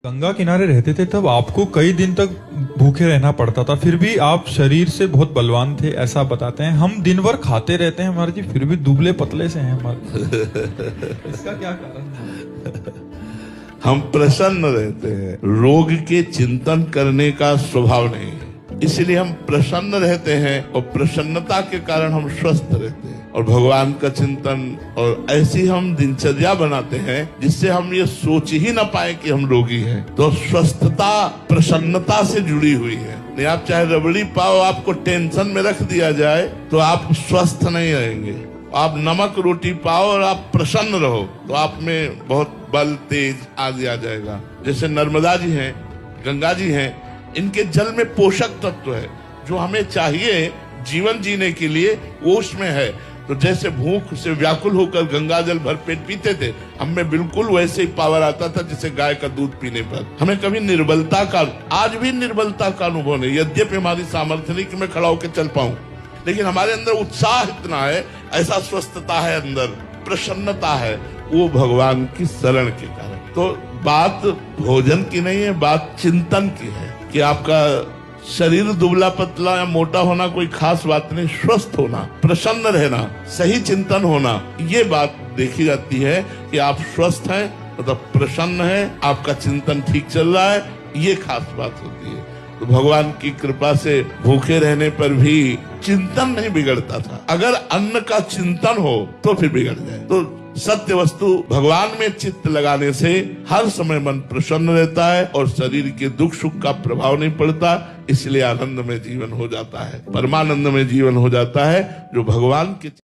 गंगा किनारे रहते थे तब आपको कई दिन तक भूखे रहना पड़ता था, फिर भी आप शरीर से बहुत बलवान थे ऐसा बताते हैं। हम दिन भर खाते रहते हैं हमारे जी, फिर भी दुबले पतले से हैं हमारे। इसका क्या कारण है? हम प्रसन्न रहते हैं, रोग के चिंतन करने का स्वभाव नहीं है, इसलिए हम प्रसन्न रहते हैं और प्रसन्नता के कारण हम स्वस्थ रहते हैं और भगवान का चिंतन और ऐसी हम दिनचर्या बनाते हैं जिससे हम ये सोच ही ना पाए कि हम रोगी हैं। तो स्वस्थता प्रसन्नता से जुड़ी हुई है। नहीं, आप चाहे रबड़ी पाओ, आपको टेंशन में रख दिया जाए तो आप स्वस्थ नहीं रहेंगे। आप नमक रोटी पाओ और आप प्रसन्न रहो तो आप में बहुत बल तेज आदि आ जाएगा। जैसे नर्मदा जी हैं, गंगा जी हैं, इनके जल में पोषक तत्व है जो हमें चाहिए जीवन जीने के लिए, वो उसमें है। तो जैसे भूख से व्याकुल होकर गंगा जल भर पेट पीते थे, हमें बिल्कुल वैसे ही पावर आता था जैसे गाय का दूध पीने पर। हमें कभी निर्बलता का, आज भी निर्बलता का अनुभव नहीं, यद्यपि हमारी सामर्थ्य नहीं कि मैं खड़ा होकर चल पाऊं, लेकिन हमारे अंदर उत्साह इतना है, ऐसा स्वस्थता है अंदर, प्रसन्नता है, वो भगवान की शरण के कारण। तो बात भोजन की नहीं है, बात चिंतन की है कि आपका शरीर दुबला पतला या मोटा होना कोई खास बात नहीं, स्वस्थ होना, प्रसन्न रहना, सही चिंतन होना, ये बात देखी जाती है कि आप स्वस्थ हैं मतलब प्रसन्न हैं, आपका चिंतन ठीक चल रहा है, ये खास बात होती है। तो भगवान की कृपा से भूखे रहने पर भी चिंतन नहीं बिगड़ता था। अगर अन्न का चिंतन हो तो फिर बिगड़ जाए। तो सत्य वस्तु भगवान में चित्त लगाने से हर समय मन प्रसन्न रहता है और शरीर के दुख सुख का प्रभाव नहीं पड़ता, इसलिए आनंद में जीवन हो जाता है, परमानंद में जीवन हो जाता है जो भगवान के